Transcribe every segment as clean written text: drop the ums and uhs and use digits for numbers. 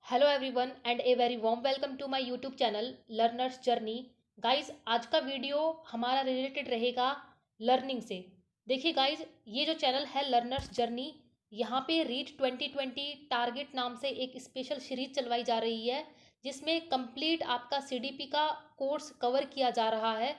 Hello everyone and a very warm welcome to my YouTube channel learners journey. Guys, आज का video हमारा related रहेगा learning से। देखिए गाइस, ये जो चैनल है लर्नर्स जर्नी, यहाँ पे रीड 2020 टारगेट नाम से एक स्पेशल सीरीज चलवाई जा रही है, जिसमें कंप्लीट आपका सीडीपी का कोर्स कवर किया जा रहा है,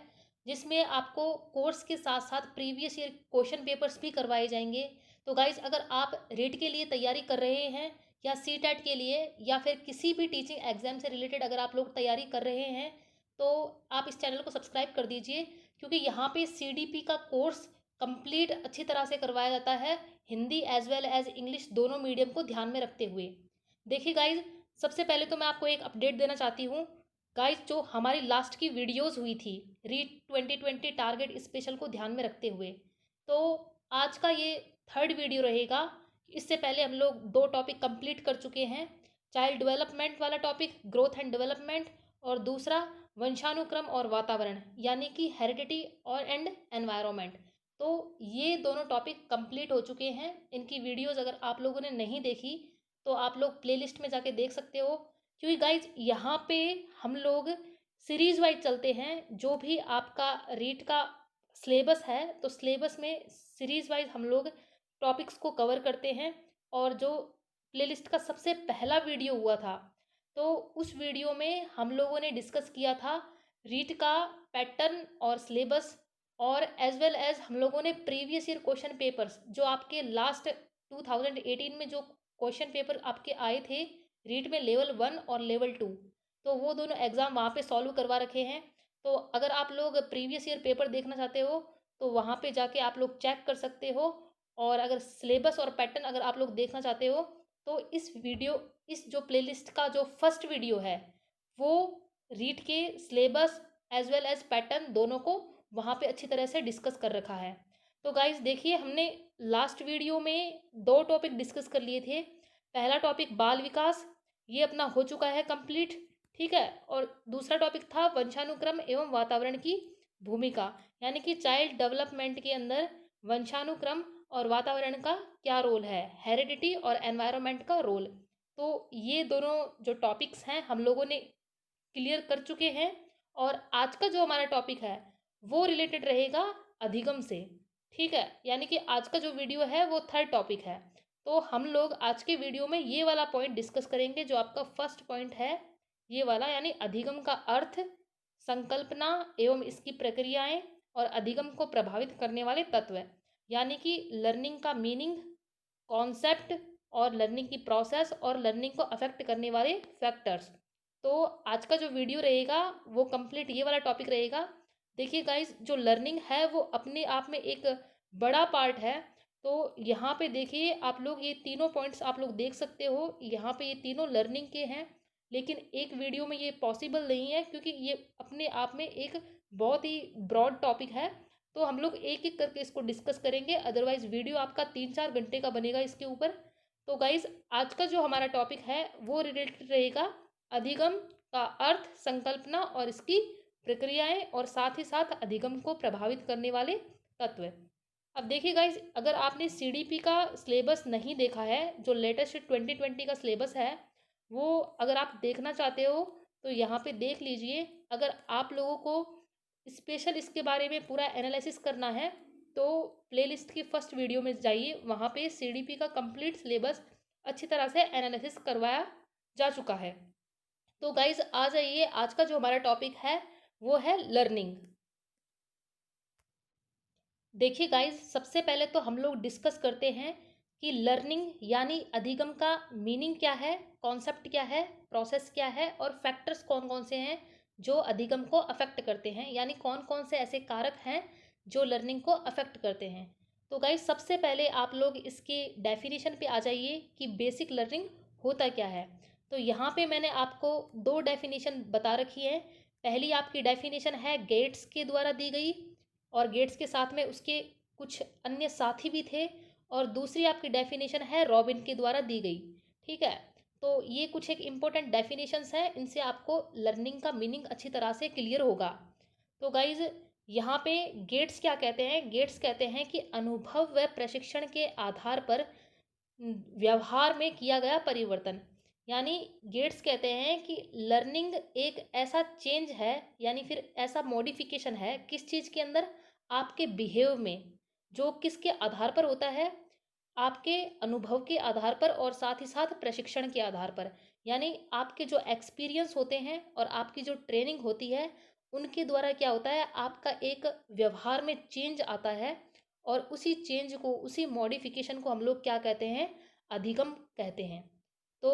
जिसमें आपको कोर्स के साथ साथ प्रीवियस ईयर क्वेश्चन पेपर्स भी करवाए जाएंगे। तो गाइस, अगर आप रीड के लिए तैयारी कर रहे हैं या सी टेट के लिए या फिर किसी भी टीचिंग एग्जाम से रिलेटेड अगर आप लोग तैयारी कर रहे हैं, तो आप इस चैनल को सब्सक्राइब कर दीजिए, क्योंकि यहाँ पे सीडीपी का कोर्स कंप्लीट अच्छी तरह से करवाया जाता है, Hindi as well as English दोनों मीडियम को ध्यान में रखते हुए। देखिए गाइज, सबसे पहले तो मैं आपको एक अपडेट देना चाहती हूँ। गाइज, जो हमारी लास्ट की वीडियोज़ हुई थी रीड 2020 टारगेट स्पेशल को ध्यान में रखते हुए, तो आज का ये थर्ड वीडियो रहेगा। इससे पहले हम लोग दो टॉपिक कंप्लीट कर चुके हैं, चाइल्ड डेवलपमेंट वाला टॉपिक ग्रोथ एंड डेवलपमेंट, और दूसरा वंशानुक्रम और वातावरण यानी कि हेरिडिटी और एंड एनवायरनमेंट। तो ये दोनों टॉपिक कंप्लीट हो चुके हैं। इनकी वीडियोस अगर आप लोगों ने नहीं देखी तो आप लोग प्लेलिस्ट में जाके देख सकते हो, क्योंकि गाइज यहाँ पे हम लोग सीरीज वाइज चलते हैं। जो भी आपका रीड का सिलेबस है, तो सिलेबस में सीरीज वाइज हम लोग टॉपिक्स को कवर करते हैं। और जो प्लेलिस्ट का सबसे पहला वीडियो हुआ था, तो उस वीडियो में हम लोगों ने डिस्कस किया था रीड का पैटर्न और सिलेबस, और एज वेल एज हम लोगों ने प्रीवियस ईयर क्वेश्चन पेपर्स जो आपके लास्ट 2018 में जो क्वेश्चन पेपर आपके आए थे रीड में लेवल 1 और लेवल 2, तो वो दोनों एग्ज़ाम वहाँ पे सॉल्व करवा रखे हैं। तो अगर आप लोग प्रीवियस ईयर पेपर देखना चाहते हो तो वहाँ पे जाके आप लोग चेक कर सकते हो। और अगर सिलेबस और पैटर्न अगर आप लोग देखना चाहते हो तो इस जो प्लेलिस्ट का जो फर्स्ट वीडियो है, वो रीड के syllabus as well as pattern दोनों को वहाँ पे अच्छी तरह से डिस्कस कर रखा है। तो गाइज देखिए, हमने लास्ट वीडियो में दो टॉपिक डिस्कस कर लिए थे। पहला टॉपिक बाल विकास, ये अपना हो चुका है कंप्लीट, ठीक है। और दूसरा टॉपिक था वंशानुक्रम एवं वातावरण की भूमिका, यानी कि चाइल्ड डेवलपमेंट के अंदर वंशानुक्रम और वातावरण का क्या रोल है, हेरिडिटी और एनवायरनमेंट का रोल। तो ये दोनों जो टॉपिक्स हैं हम लोगों ने क्लियर कर चुके हैं। और आज का जो हमारा टॉपिक है वो रिलेटेड रहेगा अधिगम से, ठीक है। यानी कि आज का जो वीडियो है वो थर्ड टॉपिक है। तो हम लोग आज के वीडियो में ये वाला पॉइंट डिस्कस करेंगे, जो आपका फर्स्ट पॉइंट है ये वाला, यानी अधिगम का अर्थ, संकल्पना एवं इसकी प्रक्रियाएं, और अधिगम को प्रभावित करने वाले तत्व, यानी कि लर्निंग का मीनिंग, कॉन्सेप्ट, और लर्निंग की प्रोसेस, और लर्निंग को अफेक्ट करने वाले फैक्टर्स। तो आज का जो वीडियो रहेगा वो कंप्लीट ये वाला टॉपिक रहेगा। देखिए गाइज, जो लर्निंग है वो अपने आप में एक बड़ा पार्ट है। तो यहाँ पे देखिए आप लोग, ये तीनों पॉइंट्स आप लोग देख सकते हो, यहाँ पे ये तीनों लर्निंग के हैं। लेकिन एक वीडियो में ये पॉसिबल नहीं है, क्योंकि ये अपने आप में एक बहुत ही ब्रॉड टॉपिक है। तो हम लोग एक एक करके इसको डिस्कस करेंगे, अदरवाइज वीडियो आपका 3-4 घंटे का बनेगा इसके ऊपर। तो गाइज, आज का जो हमारा टॉपिक है वो रिलेटेड रहेगा अधिगम का अर्थ, संकल्पना और इसकी प्रक्रियाएं, और साथ ही साथ अधिगम को प्रभावित करने वाले तत्व। अब देखिए गाइज, अगर आपने सीडीपी का सिलेबस नहीं देखा है, जो लेटेस्ट 2020 का सिलेबस है, वो अगर आप देखना चाहते हो तो यहाँ पे देख लीजिए। अगर आप लोगों को स्पेशल इसके बारे में पूरा एनालिसिस करना है तो प्लेलिस्ट की फर्स्ट वीडियो में जाइए, वहाँ पे सीडीपी का कंप्लीट सिलेबस अच्छी तरह से एनालिसिस करवाया जा चुका है। तो गाइज आ जाइए, आज का जो हमारा टॉपिक है वो है लर्निंग। देखिए गाइज, सबसे पहले तो हम लोग डिस्कस करते हैं कि लर्निंग यानी अधिगम का मीनिंग क्या है, कॉन्सेप्ट क्या है, प्रोसेस क्या है, और फैक्टर्स कौन कौन से हैं जो अधिगम को अफेक्ट करते हैं, यानी कौन कौन से ऐसे कारक हैं जो लर्निंग को अफेक्ट करते हैं। तो गाइज, सबसे पहले आप लोग इसके डेफिनेशन पे आ जाइए कि बेसिक लर्निंग होता क्या है। तो यहाँ पे मैंने आपको दो डेफिनेशन बता रखी है। पहली आपकी डेफिनेशन है गेट्स के द्वारा दी गई, और गेट्स के साथ में उसके कुछ अन्य साथी भी थे, और दूसरी आपकी डेफिनेशन है रॉबिन के द्वारा दी गई, ठीक है। तो ये कुछ एक इम्पोर्टेंट डेफिनेशंस हैं, इनसे आपको लर्निंग का मीनिंग अच्छी तरह से क्लियर होगा। तो गाइज, यहाँ पे गेट्स क्या कहते हैं, गेट्स कहते हैं कि अनुभव व प्रशिक्षण के आधार पर व्यवहार में किया गया परिवर्तन, यानी गेट्स कहते हैं कि लर्निंग एक ऐसा चेंज है, यानी फिर ऐसा मॉडिफिकेशन है किस चीज़ के अंदर, आपके बिहेव में, जो किसके आधार पर होता है, आपके अनुभव के आधार पर और साथ ही साथ प्रशिक्षण के आधार पर। यानी आपके जो एक्सपीरियंस होते हैं और आपकी जो ट्रेनिंग होती है, उनके द्वारा क्या होता है, आपका एक व्यवहार में चेंज आता है। और उसी चेंज को, उसी मॉडिफिकेशन को हम लोग क्या कहते हैं, अधिगम कहते हैं। तो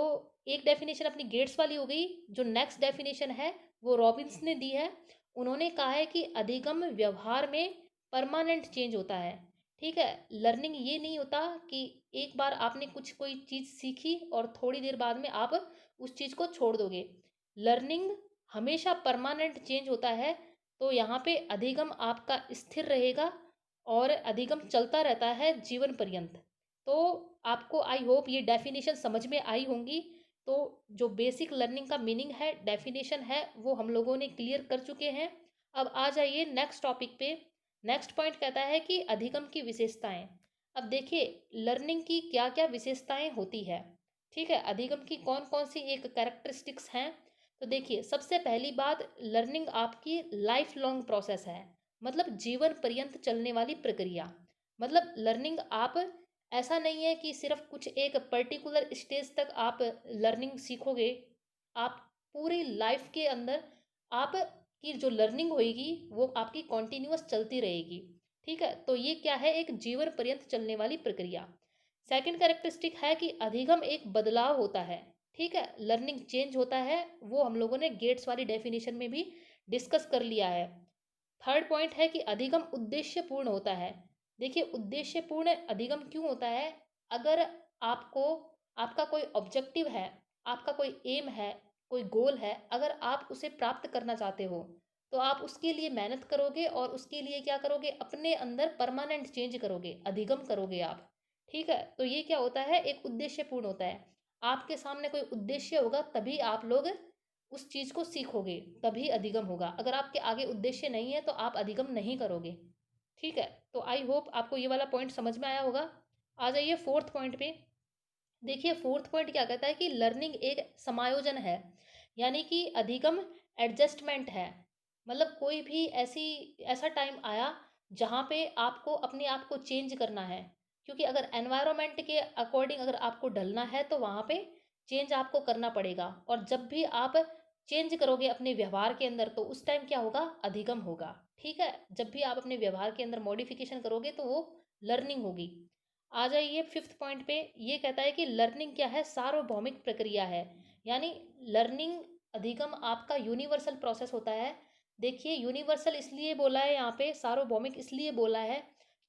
एक डेफिनेशन अपनी गेट्स वाली हो गई। जो नेक्स्ट डेफिनेशन है वो रॉबिन्स ने दी है। उन्होंने कहा है कि अधिगम व्यवहार में परमानेंट चेंज होता है। ठीक है, लर्निंग ये नहीं होता कि एक बार आपने कुछ कोई चीज़ सीखी और थोड़ी देर बाद में आप उस चीज़ को छोड़ दोगे। लर्निंग हमेशा परमानेंट चेंज होता है। तो यहाँ पे अधिगम आपका स्थिर रहेगा और अधिगम चलता रहता है जीवन पर्यंत। तो आपको आई होप ये डेफिनेशन समझ में आई होंगी। तो जो बेसिक लर्निंग का मीनिंग है, डेफिनेशन है, वो हम लोगों ने क्लियर कर चुके हैं। अब आ जाइए नेक्स्ट टॉपिक पे। नेक्स्ट पॉइंट कहता है कि अधिगम की विशेषताएं। अब देखिए लर्निंग की क्या क्या विशेषताएं होती है। ठीक है, अधिगम की कौन कौन सी एक कैरेक्टरिस्टिक्स हैं। तो देखिए सबसे पहली बात, लर्निंग आपकी लाइफ लॉन्ग प्रोसेस है। मतलब जीवन पर्यंत चलने वाली प्रक्रिया। मतलब लर्निंग आप, ऐसा नहीं है कि सिर्फ कुछ एक पर्टिकुलर स्टेज तक आप लर्निंग सीखोगे। आप पूरी लाइफ के अंदर आप की जो लर्निंग होएगी वो आपकी कॉन्टिन्यूअस चलती रहेगी। ठीक है, तो ये क्या है, एक जीवन पर्यंत चलने वाली प्रक्रिया। सेकंड कैरेक्टरिस्टिक है कि अधिगम एक बदलाव होता है। ठीक है, लर्निंग चेंज होता है, वो हम लोगों ने गेट्स वाली डेफिनेशन में भी डिस्कस कर लिया है। थर्ड पॉइंट है कि अधिगम उद्देश्यपूर्ण होता है। देखिए उद्देश्यपूर्ण अधिगम क्यों होता है, अगर आपको, आपका कोई ऑब्जेक्टिव है, आपका कोई एम है, कोई गोल है, अगर आप उसे प्राप्त करना चाहते हो तो आप उसके लिए मेहनत करोगे और उसके लिए क्या करोगे, अपने अंदर परमानेंट चेंज करोगे, अधिगम करोगे आप। ठीक है, तो ये क्या होता है, एक उद्देश्यपूर्ण होता है। आपके सामने कोई उद्देश्य होगा तभी आप लोग उस चीज़ को सीखोगे, तभी अधिगम होगा। अगर आपके आगे उद्देश्य नहीं है तो आप अधिगम नहीं करोगे। ठीक है, तो आई होप आपको ये वाला पॉइंट समझ में आया होगा। आ जाइए फोर्थ पॉइंट पे। देखिए फोर्थ पॉइंट क्या कहता है कि लर्निंग एक समायोजन है। यानी कि अधिगम एडजस्टमेंट है। मतलब कोई भी ऐसी, ऐसा टाइम आया जहाँ पे आपको अपने आप को चेंज करना है। क्योंकि अगर एनवायरनमेंट के अकॉर्डिंग अगर आपको ढलना है तो वहाँ पे चेंज आपको करना पड़ेगा। और जब भी आप चेंज करोगे अपने व्यवहार के अंदर तो उस टाइम क्या होगा, अधिगम होगा। ठीक है, जब भी आप अपने व्यवहार के अंदर मॉडिफिकेशन करोगे तो वो लर्निंग होगी। आ जाइए फिफ्थ पॉइंट पे। ये कहता है कि लर्निंग क्या है, सार्वभौमिक प्रक्रिया है। यानी लर्निंग, अधिगम आपका यूनिवर्सल प्रोसेस होता है। देखिए यूनिवर्सल इसलिए बोला है यहाँ पे, सार्वभौमिक इसलिए बोला है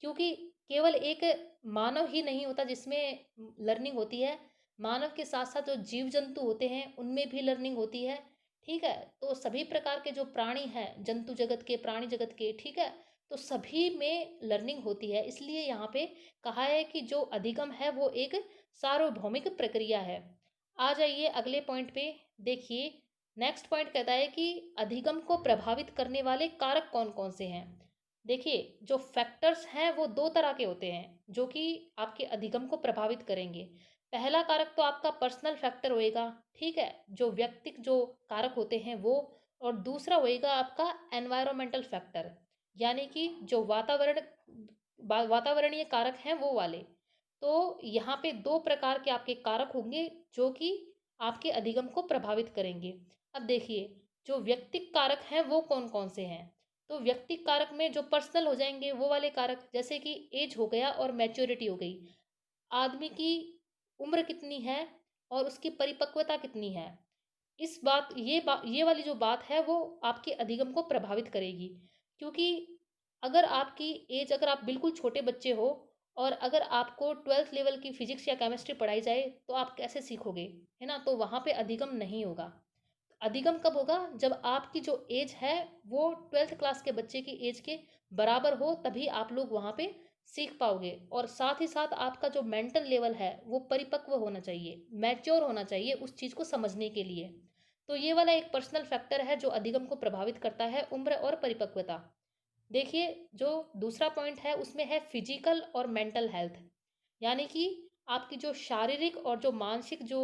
क्योंकि केवल एक मानव ही नहीं होता जिसमें लर्निंग होती है। मानव के साथ साथ जो जीव जंतु होते हैं उनमें भी लर्निंग होती है। ठीक है, तो सभी प्रकार के जो प्राणी हैं, जंतु जगत के, प्राणी जगत के, ठीक है, तो सभी में लर्निंग होती है। इसलिए यहाँ पे कहा है कि जो अधिगम है वो एक सार्वभौमिक प्रक्रिया है। आ जाइए अगले पॉइंट पे। देखिए नेक्स्ट पॉइंट कहता है कि अधिगम को प्रभावित करने वाले कारक कौन कौन से हैं। देखिए जो फैक्टर्स हैं वो दो तरह के होते हैं जो कि आपके अधिगम को प्रभावित करेंगे। पहला कारक तो आपका पर्सनल फैक्टर होएगा। ठीक है, जो व्यक्तिक जो कारक होते हैं वो। और दूसरा होएगा आपका एनवायरमेंटल फैक्टर, यानी कि जो वातावरणीय कारक हैं वो वाले। तो यहाँ पे दो प्रकार के आपके कारक होंगे जो कि आपके अधिगम को प्रभावित करेंगे। अब देखिए जो व्यक्तिक कारक हैं वो कौन कौन से हैं। तो व्यक्तिक कारक में जो पर्सनल हो जाएंगे वो वाले कारक, जैसे कि एज हो गया और मैच्योरिटी हो गई। आदमी की उम्र कितनी है और उसकी परिपक्वता कितनी है। ये वाली जो बात है वो आपके अधिगम को प्रभावित करेगी। क्योंकि अगर आपकी एज, अगर आप बिल्कुल छोटे बच्चे हो और अगर आपको ट्वेल्थ लेवल की फिजिक्स या केमिस्ट्री पढ़ाई जाए तो आप कैसे सीखोगे, है ना। तो वहाँ पे अधिगम नहीं होगा। अधिगम कब होगा, जब आपकी जो एज है वो ट्वेल्थ क्लास के बच्चे की एज के बराबर हो, तभी आप लोग वहाँ पे सीख पाओगे। और साथ ही साथ आपका जो मेंटल लेवल है वो परिपक्व होना चाहिए, मैच्योर होना चाहिए उस चीज़ को समझने के लिए। तो ये वाला एक पर्सनल फैक्टर है जो अधिगम को प्रभावित करता है, उम्र और परिपक्वता। देखिए जो दूसरा पॉइंट है उसमें है फिजिकल और मेंटल हेल्थ। यानी कि आपकी जो शारीरिक और जो मानसिक जो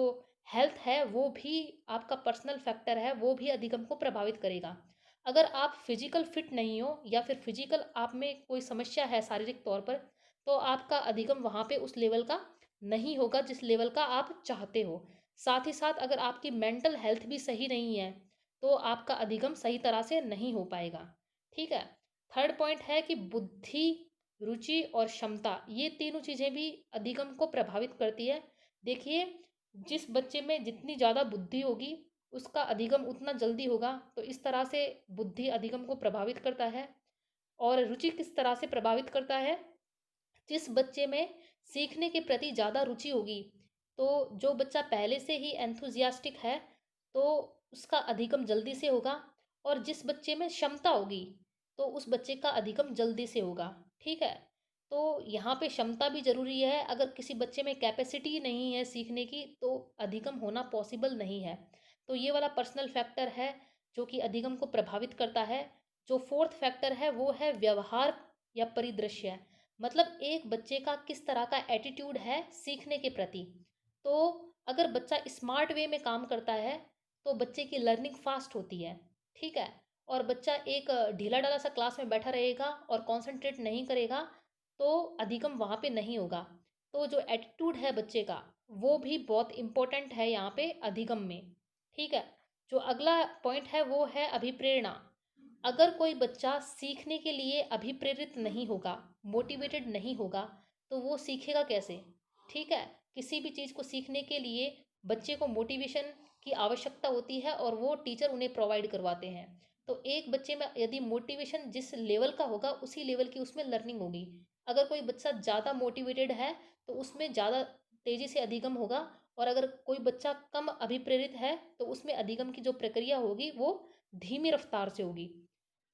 हेल्थ है वो भी आपका पर्सनल फैक्टर है, वो भी अधिगम को प्रभावित करेगा। अगर आप फिजिकल फिट नहीं हो या फिर फिजिकल आप में कोई समस्या है शारीरिक तौर पर, तो आपका अधिगम वहाँ पे उस लेवल का नहीं होगा जिस लेवल का आप चाहते हो। साथ ही साथ अगर आपकी मेंटल हेल्थ भी सही नहीं है, तो आपका अधिगम सही तरह से नहीं हो पाएगा। ठीक है। थर्ड पॉइंट है कि बुद्धि, रुचि और क्षमता, ये तीनों चीज़ें भी अधिगम को प्रभावित करती है। देखिए, जिस बच्चे में जितनी ज़्यादा बुद्धि होगी उसका अधिगम उतना जल्दी होगा, तो इस तरह से बुद्धि अधिगम को प्रभावित करता है। और रुचि किस तरह से प्रभावित करता है? जिस बच्चे में सीखने के प्रति ज़्यादा रुचि होगी, तो जो बच्चा पहले से ही एंथुजियास्टिक है, तो उसका अधिगम जल्दी से होगा। और जिस बच्चे में क्षमता होगी, तो उस बच्चे का अधिगम जल्दी से होगा। ठीक है। तो यहाँ पे क्षमता भी ज़रूरी है। अगर किसी बच्चे में कैपेसिटी नहीं है सीखने की, तो अधिगम होना पॉसिबल नहीं है। तो ये वाला पर्सनल फैक्टर है जो कि अधिगम को प्रभावित करता है। जो फोर्थ फैक्टर है वो है व्यवहार या परिदृश्य। मतलब एक बच्चे का किस तरह का एटीट्यूड है सीखने के प्रति। तो अगर बच्चा स्मार्ट वे में काम करता है, तो बच्चे की लर्निंग फास्ट होती है। ठीक है। और बच्चा एक ढीला ढाला सा क्लास में बैठा रहेगा और कंसंट्रेट नहीं करेगा, तो अधिगम वहाँ पे नहीं होगा। तो जो एटीट्यूड है बच्चे का, वो भी बहुत इम्पोर्टेंट है यहाँ पे अधिगम में। ठीक है। जो अगला पॉइंट है वो है अभिप्रेरणा। अगर कोई बच्चा सीखने के लिए अभिप्रेरित नहीं होगा, मोटिवेटेड नहीं होगा, तो वो सीखेगा कैसे? ठीक है। किसी भी चीज़ को सीखने के लिए बच्चे को मोटिवेशन की आवश्यकता होती है और वो टीचर उन्हें प्रोवाइड करवाते हैं। तो एक बच्चे में यदि मोटिवेशन जिस लेवल का होगा उसी लेवल की उसमें लर्निंग होगी। अगर कोई बच्चा ज़्यादा मोटिवेटेड है, तो उसमें ज़्यादा तेज़ी से अधिगम होगा। और अगर कोई बच्चा कम अभिप्रेरित है, तो उसमें अधिगम की जो प्रक्रिया होगी वो धीमी रफ्तार से होगी।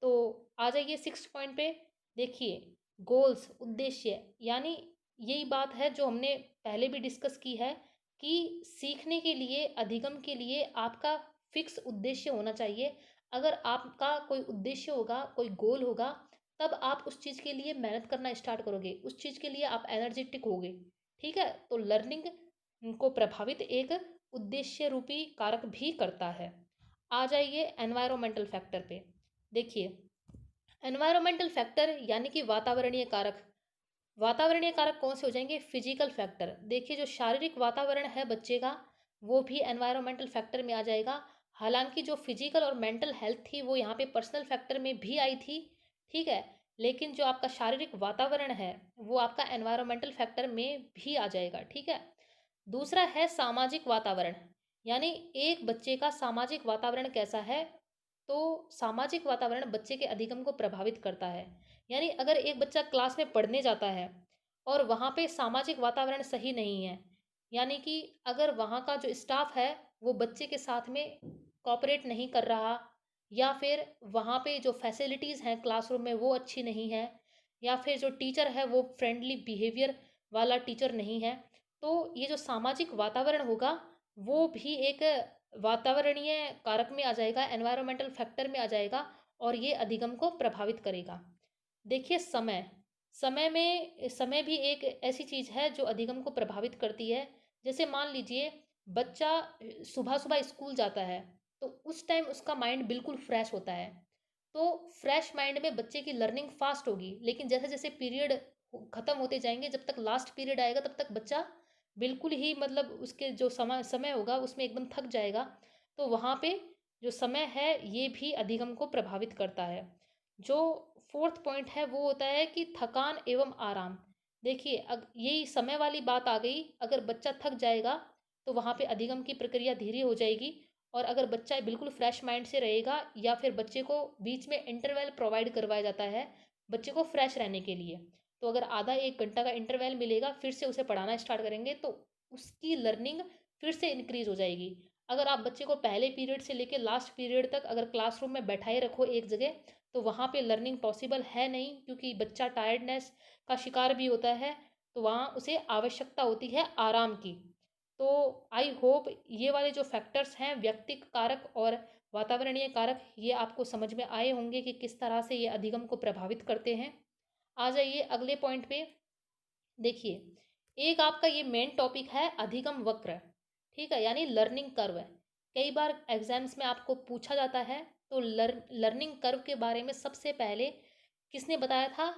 तो आ जाइए सिक्स पॉइंट पे। देखिए, गोल्स, उद्देश्य, यानी यही बात है जो हमने पहले भी डिस्कस की है कि सीखने के लिए, अधिगम के लिए आपका फिक्स उद्देश्य होना चाहिए। अगर आपका कोई उद्देश्य होगा, कोई गोल होगा, तब आप उस चीज़ के लिए मेहनत करना स्टार्ट करोगे, उस चीज़ के लिए आप एनर्जेटिक होगे। ठीक है। तो लर्निंग को प्रभावित एक उद्देश्य रूपी कारक भी करता है। आ जाइए एनवायरमेंटल फैक्टर पे। देखिए, एनवायरमेंटल फैक्टर यानी कि वातावरणीय कारक। वातावरणीय कारक कौन से हो जाएंगे? Physical factor. देखिए, जो शारीरिक वातावरण है बच्चे का, वो भी एनवायरमेंटल फैक्टर में आ जाएगा। हालांकि जो फिजिकल और मेंटल हेल्थ थी वो यहाँ पे पर्सनल फैक्टर में भी आई थी। ठीक है। लेकिन जो आपका शारीरिक वातावरण है वो आपका एनवायरमेंटल फैक्टर में भी आ जाएगा। ठीक है। दूसरा है सामाजिक वातावरण। यानी एक बच्चे का सामाजिक वातावरण कैसा है, तो सामाजिक वातावरण बच्चे के अधिगम को प्रभावित करता है। यानी अगर एक बच्चा क्लास में पढ़ने जाता है और वहाँ पे सामाजिक वातावरण सही नहीं है, यानी कि अगर वहाँ का जो स्टाफ है वो बच्चे के साथ में कोऑपरेट नहीं कर रहा, या फिर वहाँ पे जो फैसिलिटीज़ हैं क्लासरूम में वो अच्छी नहीं है, या फिर जो टीचर है वो फ्रेंडली बिहेवियर वाला टीचर नहीं है, तो ये जो सामाजिक वातावरण होगा वो भी एक वातावरणीय कारक में आ जाएगा, एनवायरमेंटल फैक्टर में आ जाएगा, और ये अधिगम को प्रभावित करेगा। देखिए, समय भी एक ऐसी चीज़ है जो अधिगम को प्रभावित करती है। जैसे मान लीजिए, बच्चा सुबह सुबह स्कूल जाता है, तो उस टाइम उसका माइंड बिल्कुल फ्रेश होता है। तो फ्रेश माइंड में बच्चे की लर्निंग फास्ट होगी। लेकिन जैसे जैसे पीरियड ख़त्म होते जाएंगे, जब तक लास्ट पीरियड आएगा तब तक बच्चा बिल्कुल ही, मतलब उसके जो समय समय होगा उसमें एकदम थक जाएगा। तो वहाँ पे जो समय है ये भी अधिगम को प्रभावित करता है। जो फोर्थ पॉइंट है वो होता है कि थकान एवं आराम। देखिए, यही समय वाली बात आ गई। अगर बच्चा थक जाएगा तो वहाँ पे अधिगम की प्रक्रिया धीरे हो जाएगी। और अगर बच्चा बिल्कुल फ्रेश माइंड से रहेगा, या फिर बच्चे को बीच में इंटरवल प्रोवाइड करवाया जाता है बच्चे को फ्रेश रहने के लिए, तो अगर आधा एक घंटा का इंटरवल मिलेगा, फिर से उसे पढ़ाना स्टार्ट करेंगे, तो उसकी लर्निंग फिर से इंक्रीज हो जाएगी। अगर आप बच्चे को पहले पीरियड से लेकर लास्ट पीरियड तक अगर क्लासरूम में बैठाए रखो एक जगह, तो वहाँ पे लर्निंग पॉसिबल है नहीं, क्योंकि बच्चा टायर्डनेस का शिकार भी होता है। तो वहाँ उसे आवश्यकता होती है आराम की। तो आई होप ये वाले जो फैक्टर्स हैं, व्यक्तिक कारक और वातावरणीय कारक, ये आपको समझ में आए होंगे कि किस तरह से ये अधिगम को प्रभावित करते हैं। आ जाइए अगले पॉइंट पे। देखिए, एक आपका ये मेन टॉपिक है अधिगम वक्र। ठीक है, यानी लर्निंग कर्व है। कई बार एग्जाम्स में आपको पूछा जाता है, तो लर्निंग कर्व के बारे में सबसे पहले किसने बताया था?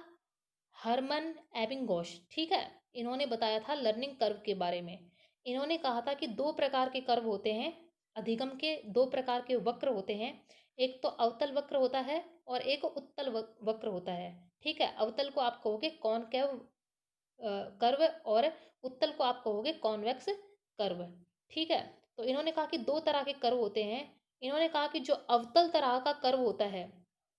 हरमन एबिंगोश। ठीक है, इन्होंने बताया था लर्निंग कर्व के बारे में। इन्होंने कहा था कि दो प्रकार के कर्व होते हैं, अधिगम के दो प्रकार के वक्र होते हैं। एक तो अवतल वक्र होता है और एक उत्तल वक्र होता है। ठीक है, अवतल को आप कहोगे कॉनकेव कर्व और उत्तल को आप कहोगे कॉन्वेक्स कर्व। ठीक है, तो इन्होंने कहा कि दो तरह के कर्व होते हैं। इन्होंने कहा कि जो अवतल तरह का कर्व होता है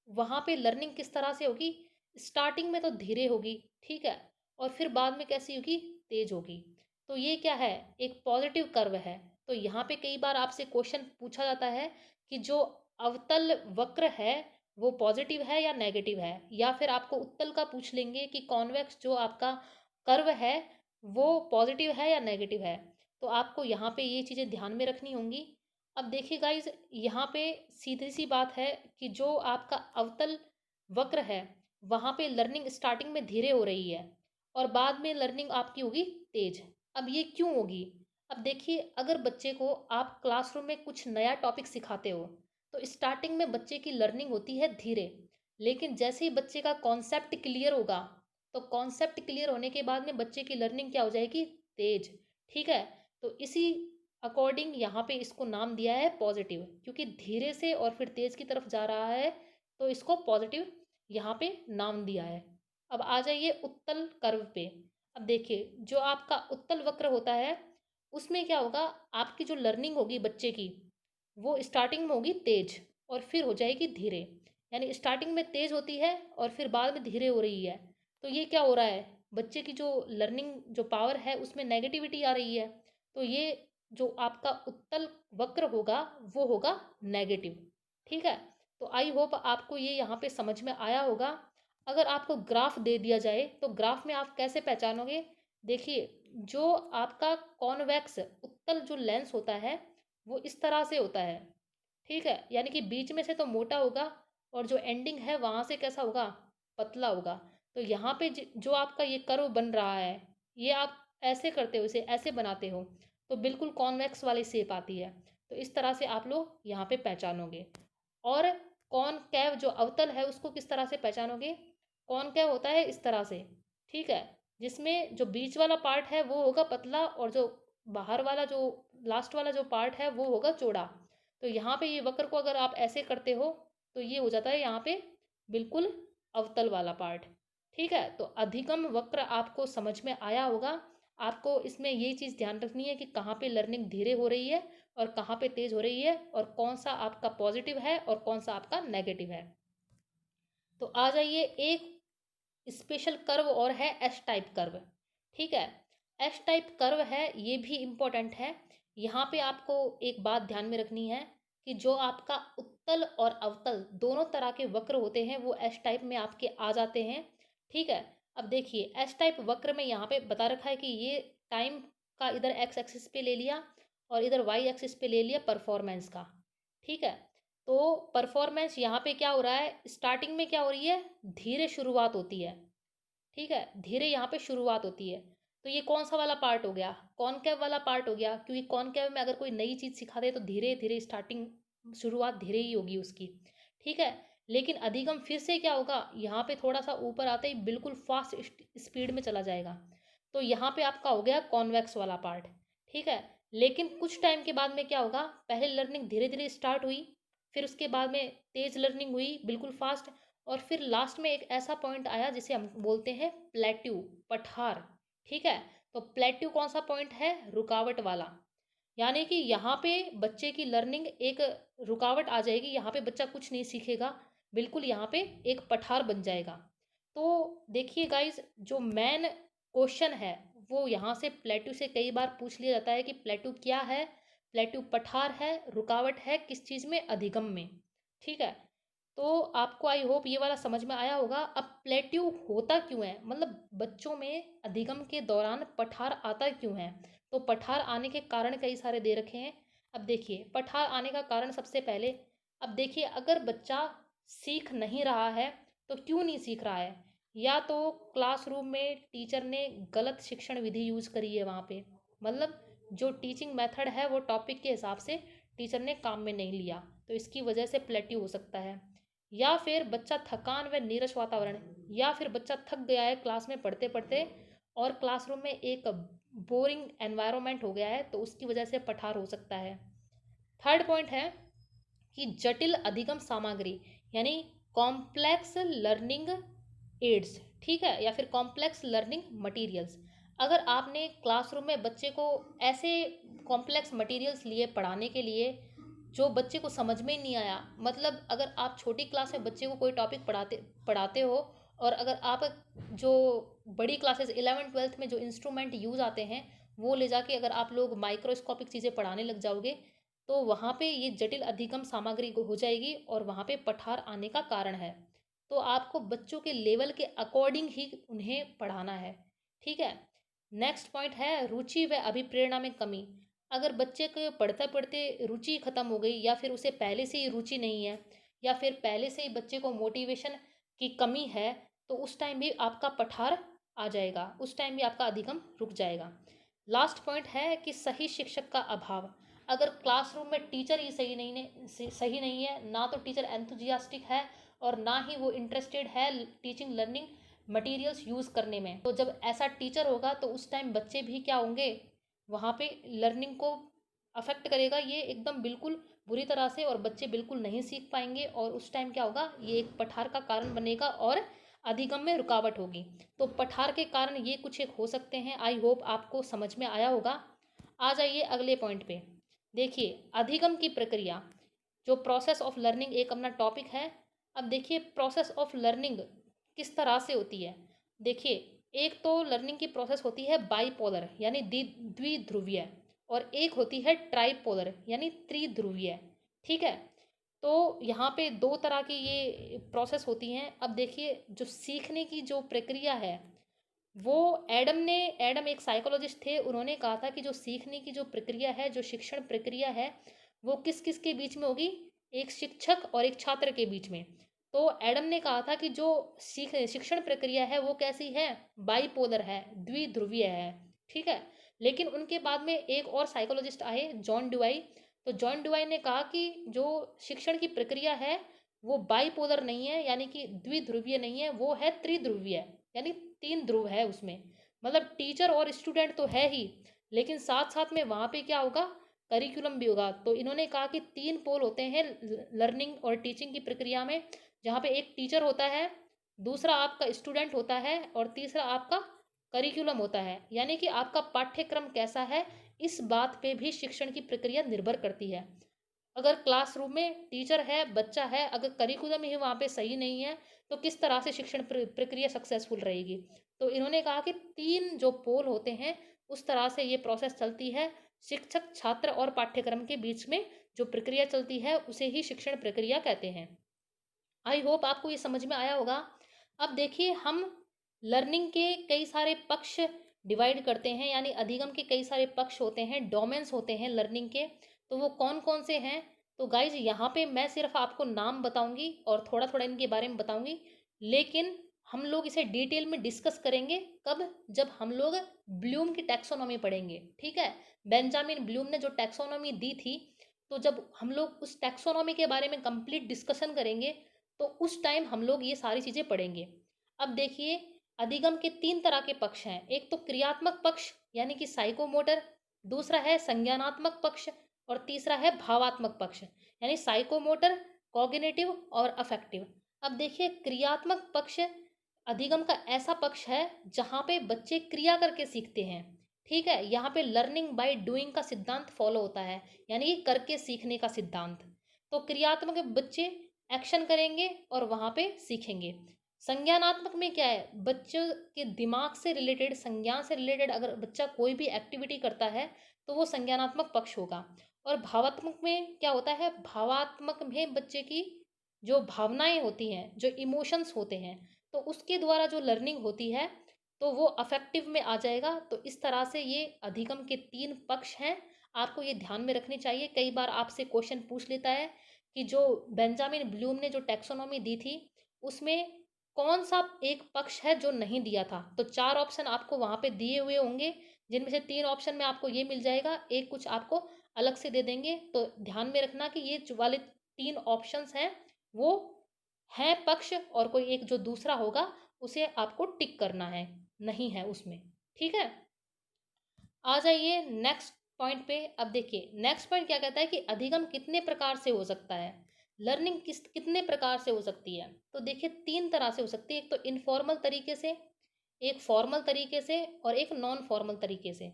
वहां पे लर्निंग किस तरह से होगी? स्टार्टिंग में तो धीरे होगी, ठीक है, और फिर बाद में कैसी होगी? तेज होगी। तो ये क्या है? एक पॉजिटिव कर्व है। तो यहाँ पे कई बार आपसे क्वेश्चन पूछा जाता है कि जो अवतल वक्र है वो पॉजिटिव है या नेगेटिव है, या फिर आपको उत्तल का पूछ लेंगे कि कॉन्वेक्स जो आपका कर्व है वो पॉजिटिव है या नेगेटिव है। तो आपको यहाँ पे ये चीज़ें ध्यान में रखनी होंगी। अब देखिए गाइज, यहाँ पे सीधी सी बात है कि जो आपका अवतल वक्र है वहाँ पे लर्निंग स्टार्टिंग में धीरे हो रही है और बाद में लर्निंग आपकी होगी तेज। अब ये क्यों होगी? अब देखिए, अगर बच्चे को आप क्लासरूम में कुछ नया टॉपिक सिखाते हो तो स्टार्टिंग में बच्चे की लर्निंग होती है धीरे, लेकिन जैसे ही बच्चे का कॉन्सेप्ट क्लियर होगा तो कॉन्सेप्ट क्लियर होने के बाद में बच्चे की लर्निंग क्या हो जाएगी? तेज। ठीक है, तो इसी अकॉर्डिंग यहाँ पे इसको नाम दिया है पॉजिटिव, क्योंकि धीरे से और फिर तेज की तरफ जा रहा है तो इसको पॉजिटिव यहाँ पे नाम दिया है। अब आ जाइए उत्तल कर्व पे। अब देखिए, जो आपका उत्तल वक्र होता है उसमें क्या होगा? आपकी जो लर्निंग होगी बच्चे की वो स्टार्टिंग में होगी तेज और फिर हो जाएगी धीरे। यानी स्टार्टिंग में तेज होती है और फिर बाद में धीरे हो रही है। तो ये क्या हो रहा है? बच्चे की जो लर्निंग जो पावर है उसमें नेगेटिविटी आ रही है। तो ये जो आपका उत्तल वक्र होगा वो होगा नेगेटिव। ठीक है, तो आई होप आपको ये यहाँ पे समझ में आया होगा। अगर आपको ग्राफ दे दिया जाए तो ग्राफ में आप कैसे पहचानोगे? देखिए, जो आपका कॉन्वेक्स उत्तल जो लेंस होता है वो इस तरह से होता है। ठीक है, यानी कि बीच में से तो मोटा होगा और जो एंडिंग है वहां से कैसा होगा? पतला होगा। तो यहाँ पे जो आपका ये कर्व बन रहा है, ये आप ऐसे करते हो, इसे ऐसे बनाते हो तो बिल्कुल कॉन्वेक्स वाली शेप आती है। तो इस तरह से आप लोग यहाँ पे पहचानोगे। और कॉनकेव जो अवतल है उसको किस तरह से पहचानोगे? कॉनकेव होता है इस तरह से। ठीक है, जिसमें जो बीच वाला पार्ट है वो होगा पतला और जो बाहर वाला जो लास्ट वाला जो पार्ट है वो होगा चौड़ा। तो यहाँ पे ये वक्र को अगर आप ऐसे करते हो तो ये हो जाता है यहाँ पे बिल्कुल अवतल वाला पार्ट। ठीक है, तो अधिगम वक्र आपको समझ में आया होगा। आपको इसमें ये चीज़ ध्यान रखनी है कि कहाँ पे लर्निंग धीरे हो रही है और कहाँ पे तेज हो रही है, और कौन सा आपका पॉजिटिव है और कौन सा आपका नेगेटिव है। तो आ जाइए, एक स्पेशल कर्व और है एस टाइप कर्व। ठीक है, एस टाइप कर्व है, ये भी इम्पोर्टेंट है। यहाँ पे आपको एक बात ध्यान में रखनी है कि जो आपका उत्तल और अवतल दोनों तरह के वक्र होते हैं वो एस टाइप में आपके आ जाते हैं। ठीक है, अब देखिए, एस टाइप वक्र में यहाँ पे बता रखा है कि ये टाइम का इधर एक्स एक्सिस पे ले लिया और इधर वाई एक्सिस पे ले लिया परफॉर्मेंस का। ठीक है, तो परफॉर्मेंस यहाँ पे क्या हो रहा है? स्टार्टिंग में क्या हो रही है? धीरे शुरुआत होती है। ठीक है, धीरे यहाँ पे शुरुआत होती है। तो ये कौन सा वाला पार्ट हो गया? कॉनकेव वाला पार्ट हो गया, क्योंकि कॉनकेव में अगर कोई नई चीज़ सिखा दे तो धीरे धीरे स्टार्टिंग शुरुआत धीरे ही होगी उसकी। ठीक है, लेकिन अधिगम फिर से क्या होगा? यहाँ पे थोड़ा सा ऊपर आते ही बिल्कुल फास्ट स्पीड में चला जाएगा। तो यहाँ पे आपका हो गया कॉन्वेक्स वाला पार्ट। ठीक है, लेकिन कुछ टाइम के बाद में क्या होगा? पहले लर्निंग धीरे धीरे स्टार्ट हुई, फिर उसके बाद में तेज लर्निंग हुई बिल्कुल फास्ट, और फिर लास्ट में एक ऐसा पॉइंट आया जिसे हम बोलते हैं प्लेट्यू, पठार। ठीक है, तो प्लेट्यू कौन सा पॉइंट है? रुकावट वाला। यानी कि यहाँ पे बच्चे की लर्निंग एक रुकावट आ जाएगी, यहाँ पे बच्चा कुछ नहीं सीखेगा, बिल्कुल यहाँ पे एक पठार बन जाएगा। तो देखिए गाइज, जो मेन क्वेश्चन है वो यहाँ से प्लेट्यू से कई बार पूछ लिया जाता है कि प्लेट्यू क्या है? प्लेट्यू पठार है, रुकावट है किस चीज़ में? अधिगम में। ठीक है, तो आपको आई होप ये वाला समझ में आया होगा। अब प्लेट्यू होता क्यों है, मतलब बच्चों में अधिगम के दौरान पठार आता क्यों है? तो पठार आने के कारण कई सारे दे रखे हैं। अब देखिए, पठार आने का कारण सबसे पहले, अब देखिए, अगर बच्चा सीख नहीं रहा है तो क्यों नहीं सीख रहा है? या तो क्लासरूम में टीचर ने गलत शिक्षण विधि यूज करी है वहाँ पे, मतलब जो टीचिंग मेथड है वो टॉपिक के हिसाब से टीचर ने काम में नहीं लिया, तो इसकी वजह से प्लेट्यू हो सकता है। या फिर बच्चा थकान व नीरस वातावरण, या फिर बच्चा थक गया है क्लास में पढ़ते पढ़ते और क्लासरूम में एक बोरिंग एनवायरनमेंट हो गया है, तो उसकी वजह से पठार हो सकता है। थर्ड पॉइंट है कि जटिल अधिगम सामग्री यानी कॉम्प्लेक्स लर्निंग एड्स, ठीक है, या फिर कॉम्प्लेक्स लर्निंग मटेरियल्स। अगर आपने क्लासरूम में बच्चे को ऐसे कॉम्प्लेक्स मटेरियल्स लिए पढ़ाने के लिए जो बच्चे को समझ में ही नहीं आया, मतलब अगर आप छोटी क्लास में बच्चे को कोई टॉपिक पढ़ाते पढ़ाते हो और अगर आप जो बड़ी क्लासेस 11वीं 12वीं में जो इंस्ट्रूमेंट यूज़ आते हैं वो ले जाके अगर आप लोग माइक्रोस्कोपिक चीज़ें पढ़ाने लग जाओगे, तो वहाँ पे ये जटिल अधिगम सामग्री हो जाएगी और वहाँ पे पठार आने का कारण है। तो आपको बच्चों के लेवल के अकॉर्डिंग ही उन्हें पढ़ाना है, ठीक है। नेक्स्ट पॉइंट है रुचि व अभिप्रेरणा में कमी। अगर बच्चे को पढ़ते पढ़ते रुचि खत्म हो गई, या फिर उसे पहले से ही रुचि नहीं है, या फिर पहले से ही बच्चे को मोटिवेशन की कमी है, तो उस टाइम भी आपका पठार आ जाएगा, उस टाइम भी आपका अधिगम रुक जाएगा। लास्ट पॉइंट है कि सही शिक्षक का अभाव। अगर क्लासरूम में टीचर ही सही नहीं है, ना तो टीचर एंथुजियास्टिक है और ना ही वो इंटरेस्टेड है टीचिंग लर्निंग मटेरियल्स यूज़ करने में, तो जब ऐसा टीचर होगा तो उस टाइम बच्चे भी क्या होंगे, वहाँ पे लर्निंग को अफेक्ट करेगा ये एकदम बिल्कुल बुरी तरह से, और बच्चे बिल्कुल नहीं सीख पाएंगे और उस टाइम क्या होगा, ये एक पठार का कारण बनेगा और अधिगम में रुकावट होगी। तो पठार के कारण ये कुछ एक हो सकते हैं। आई होप आपको समझ में आया होगा। आ जाइए अगले पॉइंट पे। देखिए अधिगम की प्रक्रिया, जो प्रोसेस ऑफ लर्निंग एक अपना टॉपिक है। अब देखिए प्रोसेस ऑफ लर्निंग किस तरह से होती है। देखिए एक तो लर्निंग की प्रोसेस होती है बाईपोलर यानी द्विध्रुवीय, और एक होती है ट्राईपोलर यानी त्रिध्रुवीय, ठीक है। तो यहाँ पे दो तरह की ये प्रोसेस होती हैं। अब देखिए जो सीखने की जो प्रक्रिया है वो एडम एक साइकोलॉजिस्ट थे, उन्होंने कहा था कि जो सीखने की जो प्रक्रिया है, जो शिक्षण प्रक्रिया है, वो किस किस के बीच में होगी, एक शिक्षक और एक छात्र के बीच में। तो एडम ने कहा था कि जो शिक्षण प्रक्रिया है वो कैसी है, बाईपोलर है, द्विध्रुवीय है, ठीक है। लेकिन उनके बाद में एक और साइकोलॉजिस्ट आए, जॉन ड्यूआई। तो जॉन ड्यूआई ने कहा कि जो शिक्षण की प्रक्रिया है वो बाईपोलर नहीं है, यानी कि द्विध्रुवीय नहीं है, वो है त्रिध्रुवीय, यानी 3 ध्रुव है उसमें। मतलब टीचर और स्टूडेंट तो है ही, लेकिन साथ साथ में वहाँ पे क्या होगा, करिकुलम भी होगा। तो इन्होंने कहा कि 3 पोल होते हैं लर्निंग और टीचिंग की प्रक्रिया में, जहाँ पे एक टीचर होता है, दूसरा आपका स्टूडेंट होता है, और तीसरा आपका करिकुलम होता है। यानी कि आपका पाठ्यक्रम कैसा है, इस बात पे भी शिक्षण की प्रक्रिया निर्भर करती है। अगर क्लासरूम में टीचर है, बच्चा है, अगर करिकुलम ही वहाँ पे सही नहीं है, तो किस तरह से शिक्षण प्रक्रिया सक्सेसफुल रहेगी। तो इन्होंने कहा कि 3 जो पोल होते हैं उस तरह से ये प्रोसेस चलती है। शिक्षक, छात्र और पाठ्यक्रम के बीच में जो प्रक्रिया चलती है उसे ही शिक्षण प्रक्रिया कहते हैं। आई होप आपको ये समझ में आया होगा। अब देखिए हम लर्निंग के कई सारे पक्ष डिवाइड करते हैं, यानी अधिगम के कई सारे पक्ष होते हैं, डोमेन्स होते हैं लर्निंग के। तो वो कौन कौन से हैं, तो गाइज यहाँ पे मैं सिर्फ आपको नाम बताऊंगी और थोड़ा थोड़ा इनके बारे में बताऊंगी, लेकिन हम लोग इसे डिटेल में डिस्कस करेंगे कब, जब हम लोग ब्लूम की टैक्सोनॉमी पढ़ेंगे, ठीक है। बेंजामिन ब्लूम ने जो टैक्सोनॉमी दी थी, तो जब हम लोग उस टैक्सोनॉमी के बारे में कंप्लीट डिस्कशन करेंगे तो उस टाइम हम लोग ये सारी चीज़ें पढ़ेंगे। अब देखिए अधिगम के 3 तरह के पक्ष हैं। एक तो क्रियात्मक पक्ष यानी कि साइकोमोटर, दूसरा है संज्ञानात्मक पक्ष, और तीसरा है भावात्मक पक्ष यानी साइकोमोटर, कॉग्निटिव और अफेक्टिव। अब देखिए क्रियात्मक पक्ष अधिगम का ऐसा पक्ष है जहाँ पे बच्चे क्रिया करके सीखते हैं, ठीक है। यहाँ पे लर्निंग बाय डूइंग का सिद्धांत फॉलो होता है, यानी कि करके सीखने का सिद्धांत। तो क्रियात्मक बच्चे एक्शन करेंगे और वहाँ पे सीखेंगे। संज्ञानात्मक में क्या है, बच्चों के दिमाग से रिलेटेड, संज्ञान से रिलेटेड अगर बच्चा कोई भी एक्टिविटी करता है तो वो संज्ञानात्मक पक्ष होगा। और भावात्मक में क्या होता है, भावात्मक में बच्चे की जो भावनाएं होती हैं, जो इमोशंस होते हैं, तो उसके द्वारा जो लर्निंग होती है तो वो अफेक्टिव में आ जाएगा। तो इस तरह से ये अधिगम के 3 पक्ष हैं, आपको ये ध्यान में रखने चाहिए। कई बार आपसे क्वेश्चन पूछ लेता है कि जो बेंजामिन ब्लूम ने जो टैक्सोनॉमी दी थी उसमें कौन सा एक पक्ष है जो नहीं दिया था। तो 4 ऑप्शन आपको वहाँ पे दिए हुए होंगे, जिनमें से 3 ऑप्शन में आपको ये मिल जाएगा, एक कुछ आपको अलग से दे देंगे। तो ध्यान में रखना कि ये जो वाले 3 ऑप्शंस हैं वो हैं पक्ष, और कोई एक जो दूसरा होगा उसे आपको टिक करना है, नहीं है उसमें। ठीक है, आ जाइए नेक्स्ट पॉइंट पे। अब देखिए नेक्स्ट पॉइंट क्या कहता है कि अधिगम कितने प्रकार से हो सकता है, लर्निंग कितने प्रकार से हो सकती है। तो देखिए 3 तरह से हो सकती है, एक तो इनफॉर्मल तरीके से, एक फॉर्मल तरीके से, और एक नॉन फॉर्मल तरीके से।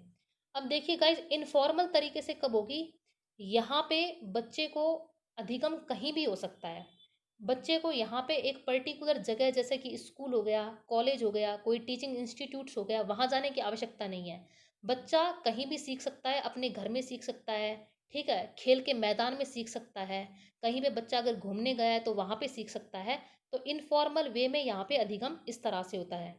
अब देखिए गाइज, इनफॉर्मल तरीके से कब होगी, यहाँ पे बच्चे को अधिगम कहीं भी हो सकता है। बच्चे को यहाँ पे एक पर्टिकुलर जगह, जैसे कि स्कूल हो गया, कॉलेज हो गया, कोई टीचिंग इंस्टीट्यूट्स हो गया, वहाँ जाने की आवश्यकता नहीं है। बच्चा कहीं भी सीख सकता है, अपने घर में सीख सकता है, ठीक है, खेल के मैदान में सीख सकता है, कहीं पे बच्चा अगर घूमने गया है तो वहाँ पे सीख सकता है। तो इनफॉर्मल वे में यहाँ पे अधिगम इस तरह से होता है।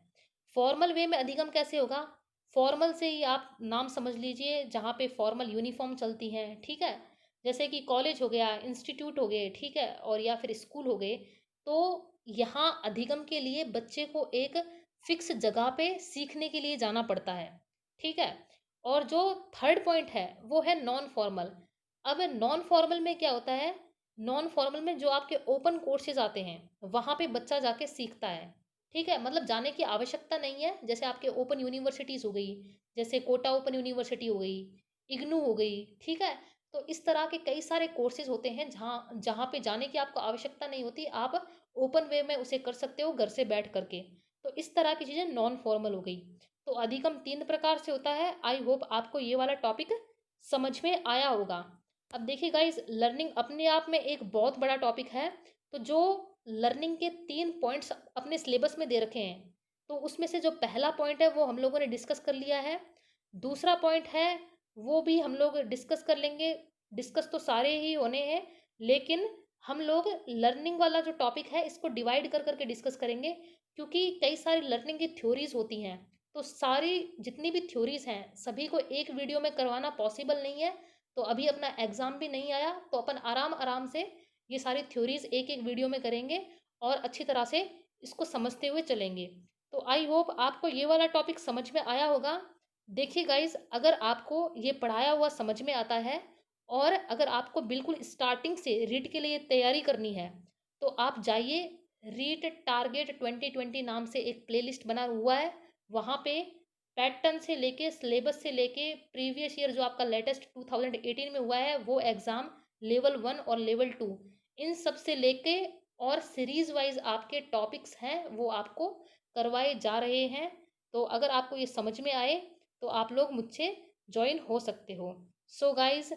फॉर्मल वे में अधिगम कैसे होगा, फॉर्मल से ही आप नाम समझ लीजिए, जहाँ पे फॉर्मल यूनिफॉर्म चलती हैं, ठीक है, जैसे कि कॉलेज हो गया, इंस्टीट्यूट हो गए, ठीक है, और या फिर स्कूल हो गए। तो यहाँ अधिगम के लिए बच्चे को एक फिक्स जगह पे सीखने के लिए जाना पड़ता है, ठीक है। और जो थर्ड पॉइंट है वो है नॉन फॉर्मल। अब नॉन फॉर्मल में क्या होता है, नॉन फॉर्मल में जो आपके ओपन कोर्सेज आते हैं वहाँ पे बच्चा जाके सीखता है, ठीक है, मतलब जाने की आवश्यकता नहीं है। जैसे आपके ओपन यूनिवर्सिटीज़ हो गई, जैसे कोटा ओपन यूनिवर्सिटी हो गई, इग्नू हो गई, ठीक है। तो इस तरह के कई सारे कोर्सेज होते हैं जहाँ जहाँ पे जाने की आपको आवश्यकता नहीं होती, आप ओपन वे में उसे कर सकते हो घर से बैठ करके। तो इस तरह की चीज़ें नॉन फॉर्मल हो गई। तो अधिगम 3 प्रकार से होता है। आई होप आपको ये वाला टॉपिक समझ में आया होगा। अब देखिए गाइज, लर्निंग अपने आप में एक बहुत बड़ा टॉपिक है। तो जो लर्निंग के 3 पॉइंट्स अपने सिलेबस में दे रखे हैं, तो उसमें से जो पहला पॉइंट है वो हम लोगों ने डिस्कस कर लिया है। दूसरा पॉइंट है वो भी हम लोग डिस्कस कर लेंगे। डिस्कस तो सारे ही होने हैं, लेकिन हम लोग लर्निंग वाला जो टॉपिक है इसको डिवाइड कर करके डिस्कस करेंगे, क्योंकि कई सारी लर्निंग की थ्योरीज होती हैं। तो सारी जितनी भी थ्योरीज हैं सभी को एक वीडियो में करवाना पॉसिबल नहीं है। तो अभी अपना एग्ज़ाम भी नहीं आया, तो अपन आराम आराम से ये सारी थ्योरीज एक एक वीडियो में करेंगे और अच्छी तरह से इसको समझते हुए चलेंगे। तो आई होप आपको ये वाला टॉपिक समझ में आया होगा। देखिए गाइज, अगर आपको ये पढ़ाया हुआ समझ में आता है और अगर आपको बिल्कुल स्टार्टिंग से रीट के लिए तैयारी करनी है, तो आप जाइए, रीट टारगेट 2020 नाम से एक प्लेलिस्ट बना हुआ है। वहाँ पे पैटर्न से लेके सिलेबस से लेके प्रीवियस ईयर जो आपका लेटेस्ट 2018 में हुआ है वो एग्ज़ाम, लेवल 1 और लेवल 2, इन सब से लेके और सीरीज वाइज आपके टॉपिक्स हैं वो आपको करवाए जा रहे हैं। तो अगर आपको ये समझ में आए तो आप लोग मुझसे ज्वाइन हो सकते हो। So guys,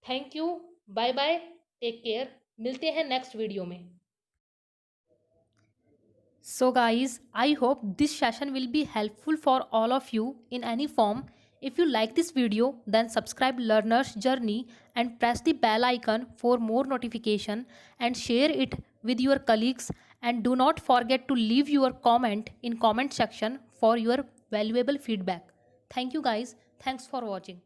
thank you, bye bye, take care, मिलते हैं नेक्स्ट वीडियो में। So guys, I hope this session will be helpful for all of you in any form. If you like this video, then subscribe Learner's Journey and press the bell icon for more notification, and share it with your colleagues, and do not forget to leave your comment in comment section for your valuable feedback. Thank you guys. Thanks for watching.